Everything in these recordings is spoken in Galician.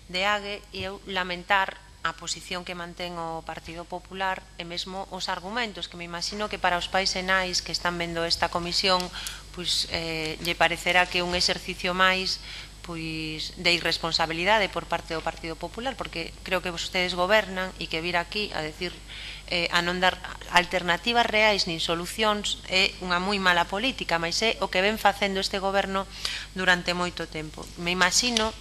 de AGE e eu lamentar a posición que mantén o Partido Popular e mesmo os argumentos que me imagino que para os pais e nais que están vendo esta comisión lle parecerá que un exercicio máis de irresponsabilidade por parte do Partido Popular, porque creo que vostedes gobernan e que vir aquí a decir a non dar alternativas reais nin solucións é unha moi mala política, mas é o que ven facendo este goberno durante moito tempo. Me imagino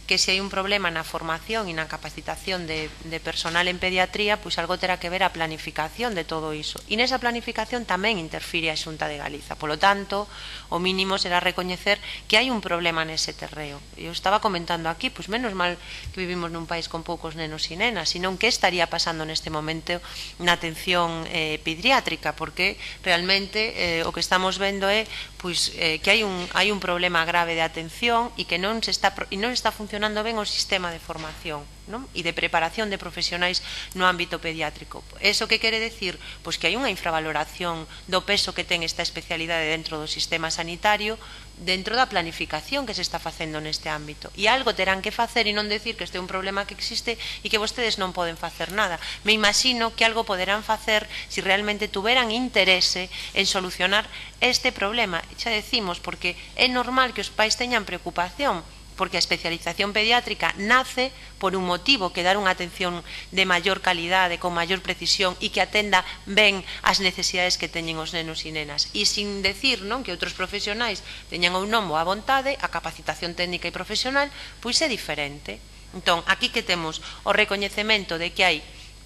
que se hai un problema na formación e na capacitación de personal en pediatría, pois algo terá que ver a planificación de todo iso. E nesa planificación tamén interfire a Xunta de Galiza. Polo tanto, o mínimo será recoñecer que hai un problema nese terreo. Eu estaba comentando aquí, pois menos mal que vivimos nun país con poucos nenos e nenas, senón que estaría pasando neste momento na atención pediátrica, porque realmente o que estamos vendo é que hai un problema grave de atención e que non está funcionando ben o sistema de formación e de preparación de profesionais no ámbito pediátrico. Eso que quere decir? Pois que hai unha infravaloración do peso que ten esta especialidade dentro do sistema sanitario, dentro da planificación que se está facendo neste ámbito. E algo terán que facer e non decir que este é un problema que existe e que vostedes non poden facer nada. Me imagino que algo poderán facer se realmente tuveran interese en solucionar este problema. Xa decimos, porque é normal que os pais teñan preocupación, porque a especialización pediátrica nace por un motivo, que dar unha atención de maior calidade, con maior precisión e que atenda ben as necesidades que teñen os nenos e nenas. E sin decir que outros profesionais teñan ou non boa vontade, a capacitación técnica e profesional pois é diferente. Entón, aquí que temos o recoñecemento de que hai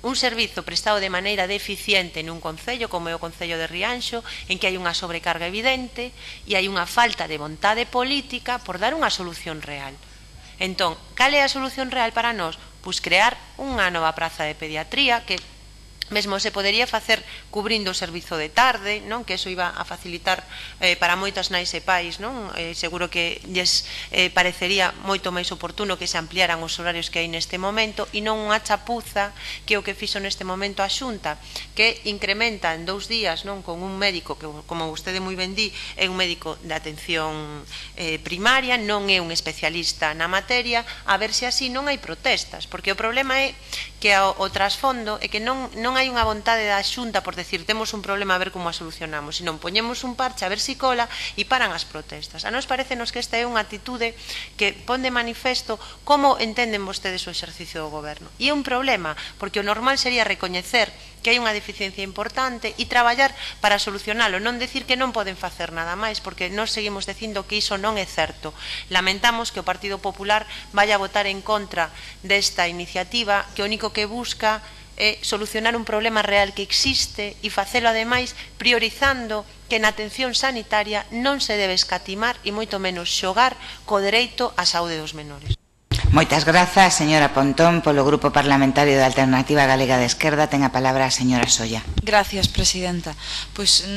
un servizo prestado de maneira deficiente nun concello como é o Concello de Rianxo, en que hai unha sobrecarga evidente e hai unha falta de vontade política por dar unha solución real. Entón, cal é a solución real para nós? Pois crear unha nova praza de pediatría que mesmo se podería facer cubrindo o servizo de tarde, que eso iba a facilitar para moitas nais e pais, seguro que lles parecería moito máis oportuno que se ampliaran os horarios que hai neste momento e non unha chapuza que é o que fixo neste momento a Xunta, que incrementa en 2 días con un médico que, como vostede moi ben di, é un médico de atención primaria, non é un especialista na materia, a ver se así non hai protestas, porque o problema é que o trasfondo é que non hai unha vontade da Xunta por decir temos un problema a ver como a solucionamos, senón poñemos un parche a ver si cola e paran as protestas. A nós parecenos que esta é unha atitude que pon de manifesto como entenden vostedes o exercicio do goberno. E é un problema, porque o normal sería recoñecer que hai unha deficiencia importante e traballar para solucionalo, non decir que non poden facer nada máis, porque nós seguimos dicindo que iso non é certo. Lamentamos que o Partido Popular vaya a votar en contra desta iniciativa que o único que busca é solucionar un problema real que existe e facelo ademais priorizando que na atención sanitaria non se debe escatimar e moito menos xogar co dereito á saúde dos menores. Moitas grazas, señora Pontón. Polo Grupo Parlamentario da Alternativa Galega de Esquerda ten a palabra a señora Solla. Gracias, presidenta. Pois